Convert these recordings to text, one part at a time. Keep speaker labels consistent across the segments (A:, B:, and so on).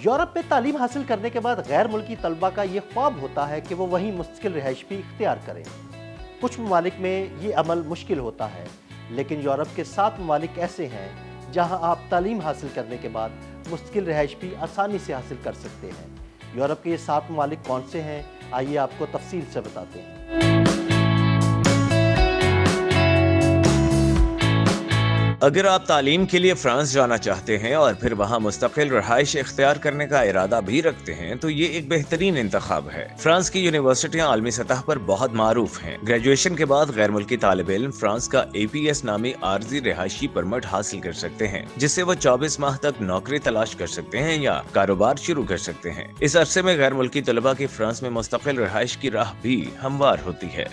A: Europe میں تعلیم حاصل کرنے کے بعد غیر ملکی طلبہ کا یہ خواب ہوتا ہے کہ وہ وہیں مستقل رہائش بھی اختیار کریں۔ کچھ ممالک میں یہ عمل مشکل ہوتا ہے، لیکن یورپ کے 7 ممالک ایسے ہیں جہاں آپ تعلیم حاصل کرنے کے بعد مستقل رہائش بھی آسانی سے حاصل کر سکتے ہیں۔ یورپ کے یہ 7 ممالک کون سے ہیں؟ آئیے آپ کو تفصیل سے بتاتے ہیں۔
B: اگر آپ تعلیم کے لیے فرانس جانا چاہتے ہیں اور پھر وہاں مستقل رہائش اختیار کرنے کا ارادہ بھی رکھتے ہیں تو یہ ایک بہترین انتخاب ہے۔ فرانس کی یونیورسٹیاں عالمی سطح پر بہت معروف ہیں۔ گریجویشن کے بعد غیر ملکی طالب علم فرانس کا APS نامی عارضی رہائشی پرمٹ حاصل کر سکتے ہیں، جس سے وہ 24 ماہ تک نوکری تلاش کر سکتے ہیں یا کاروبار شروع کر سکتے ہیں۔ اس عرصے میں غیر ملکی طلباء کی فرانس میں مستقل رہائش کی راہ بھی ہموار ہوتی ہے۔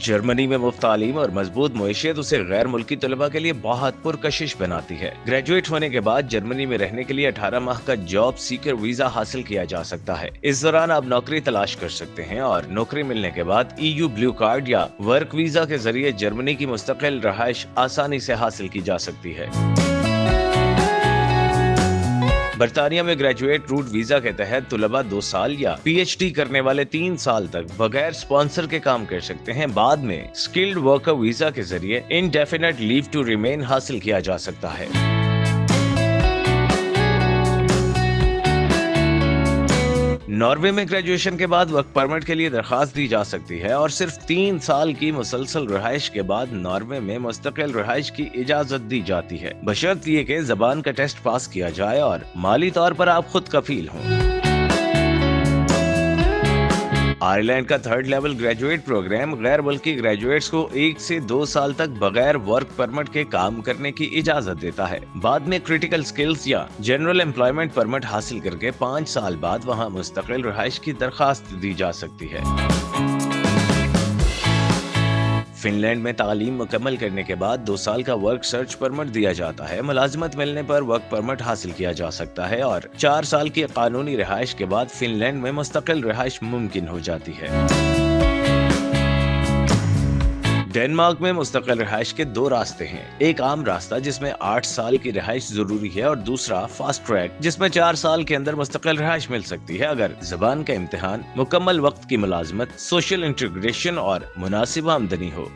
B: جرمنی میں مفت تعلیم اور مضبوط معیشت اسے غیر ملکی طلباء کے لیے بہت پرکشش بناتی ہے۔ گریجویٹ ہونے کے بعد جرمنی میں رہنے کے لیے 18 ماہ کا جاب سیکر ویزا حاصل کیا جا سکتا ہے۔ اس دوران آپ نوکری تلاش کر سکتے ہیں اور نوکری ملنے کے بعد EU بلیو کارڈ یا ورک ویزا کے ذریعے جرمنی کی مستقل رہائش آسانی سے حاصل کی جا سکتی ہے۔ برطانیہ میں گریجویٹ روٹ ویزا کے تحت طلباء 2 سال یا PhD کرنے والے 3 سال تک بغیر سپانسر کے کام کر سکتے ہیں۔ بعد میں اسکلڈ ورکر ویزا کے ذریعے انڈیفینٹ لیو ٹو ریمین حاصل کیا جا سکتا ہے۔ ناروے میں گریجویشن کے بعد ورک پرمٹ کے لیے درخواست دی جا سکتی ہے اور صرف 3 سال کی مسلسل رہائش کے بعد ناروے میں مستقل رہائش کی اجازت دی جاتی ہے، بشرط یہ کہ زبان کا ٹیسٹ پاس کیا جائے اور مالی طور پر آپ خود کفیل ہوں۔ آئرلینڈ کا 3rd لیول گریجویٹ پروگرام غیر ملکی گریجویٹس کو 1 سے 2 سال تک بغیر ورک پرمٹ کے کام کرنے کی اجازت دیتا ہے۔ بعد میں کریٹیکل سکلز یا جنرل امپلائمنٹ پرمٹ حاصل کر کے 5 سال بعد وہاں مستقل رہائش کی درخواست دی جا سکتی ہے۔ فن لینڈ میں تعلیم مکمل کرنے کے بعد 2 سال کا ورک سرچ پرمٹ دیا جاتا ہے۔ ملازمت ملنے پر ورک پرمٹ حاصل کیا جا سکتا ہے اور 4 سال کی قانونی رہائش کے بعد فن لینڈ میں مستقل رہائش ممکن ہو جاتی ہے۔ ڈنمارک میں مستقل رہائش کے 2 راستے ہیں۔ ایک عام راستہ جس میں 8 سال کی رہائش ضروری ہے اور دوسرا فاسٹ ٹریک جس میں 4 سال کے اندر مستقل رہائش مل سکتی ہے اگر زبان کا امتحان، مکمل وقت کی ملازمت، سوشل انٹیگریشن اور مناسب آمدنی ہو۔